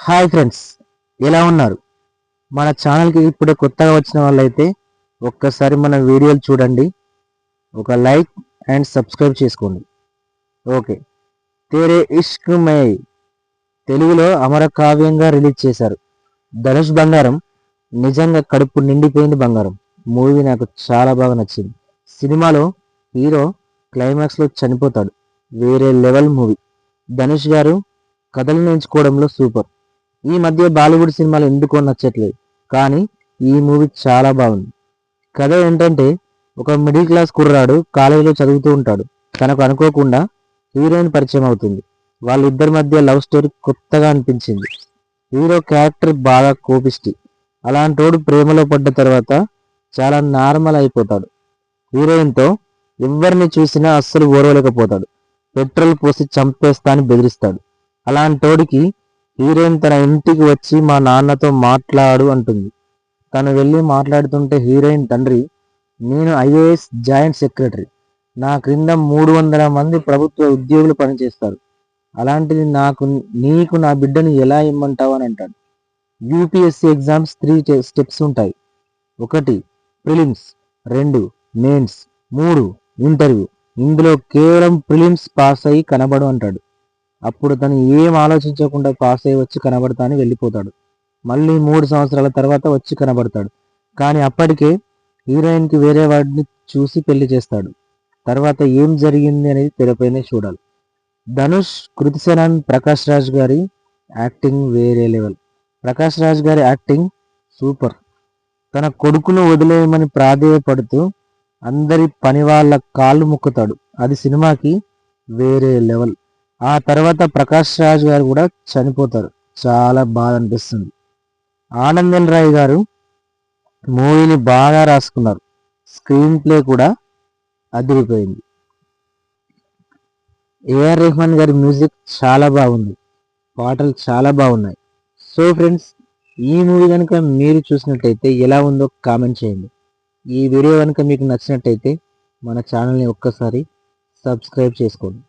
Hi friends, ఎలా ఉన్నారు? మన ఛానల్కి ఇప్పుడే కొత్తగా వచ్చిన వాళ్ళైతే ఒక్కసారి మన వీడియోలు చూడండి, ఒక లైక్ అండ్ సబ్స్క్రైబ్ చేసుకోండి. ఓకే. తేరే ఇష్క్ మై తెలుగులో అమర కావ్యంగా రిలీజ్ చేశారు. ధనుష్ బంగారం నిజంగా కడుపు నిండిపోయింది బంగారం. మూవీ నాకు చాలా బాగా నచ్చింది. సినిమాలో హీరో క్లైమాక్స్లో చనిపోతాడు. వేరే లెవెల్ మూవీ. ధనుష్ గారు కథలను ఎంచుకోవడంలో సూపర్. ఈ మధ్య బాలీవుడ్ సినిమాలు ఎందుకో నచ్చట్లేదు, కానీ ఈ మూవీ చాలా బాగుంది. కథ ఏంటంటే, ఒక మిడిల్ క్లాస్ కుర్రాడు కాలేజీలో చదువుతూ ఉంటాడు. తనకు అనుకోకుండా హీరోయిన్ పరిచయం అవుతుంది. వాళ్ళిద్దరి మధ్య లవ్ స్టోరీ కొత్తగా అనిపించింది. హీరో క్యారెక్టర్ బాగా కోపిష్టి. అలాంటోడు ప్రేమలో పడ్డ తర్వాత చాలా నార్మల్ అయిపోతాడు. హీరోయిన్తో ఎవరిని చూసినా అస్సలు ఓర్వలేకపోతాడు. పెట్రోల్ పోసి చంపేస్తా అని బెదిరిస్తాడు. అలాంటోడికి హీరోయిన్ తన ఇంటికి వచ్చి మా నాన్నతో మాట్లాడు అంటుంది. తను వెళ్ళి మాట్లాడుతుంటే హీరోయిన్ తండ్రి, నేను ఐఏఎస్ జాయింట్ సెక్రటరీ, నా క్రింద 300 మంది ప్రభుత్వ ఉద్యోగులు పనిచేస్తారు. అలాంటిది నీకు నా బిడ్డను ఎలా ఇమ్మంటావు అని అంటాడు. యూపీఎస్సీ ఎగ్జామ్స్ 3 స్టెప్స్ ఉంటాయి. 1 ప్రిలిమ్స్, 2 మెయిన్స్, 3 ఇంటర్వ్యూ. ఇందులో కేవలం ప్రిలిమ్స్ పాస్ అయ్యి కనబడు అంటాడు. అప్పుడు తను ఏం ఆలోచించకుండా పాస్ అయ్యి వచ్చి కనబడతా అని వెళ్ళిపోతాడు. మళ్ళీ 3 సంవత్సరాల తర్వాత వచ్చి కనబడతాడు. కానీ అప్పటికే హీరోయిన్కి వేరే వాడిని చూసి పెళ్లి చేస్తాడు. తర్వాత ఏం జరిగింది అనేది తెరపైనే చూడాలి. ధనుష్, కృతి సేనన్, ప్రకాష్ రాజ్ గారి యాక్టింగ్ వేరే లెవెల్. ప్రకాష్ రాజ్ గారి యాక్టింగ్ సూపర్. తన కొడుకును వదిలేయమని ప్రాధేయపడుతూ అందరి పని వాళ్ళ కాళ్ళు మొక్కుతాడు. అది సినిమాకి వేరే లెవెల్. ఆ తర్వాత ప్రకాష్ రాజ్ గారు కూడా చనిపోతారు. చాలా బాధ అనిపిస్తుంది. ఆనందన్ రాయ్ గారు మూవీని బాగా రాసుకున్నారు. స్క్రీన్ ప్లే కూడా అదిరిపోయింది. ఏఆర్ రెహమాన్ గారి మ్యూజిక్ చాలా బాగుంది. పాటలు చాలా బాగున్నాయి. సో ఫ్రెండ్స్, ఈ మూవీ కనుక మీరు చూసినట్టయితే ఎలా ఉందో కామెంట్ చేయండి. ఈ వీడియో కనుక మీకు నచ్చినట్టయితే మన ఛానల్ని ఒక్కసారి సబ్స్క్రైబ్ చేసుకోండి.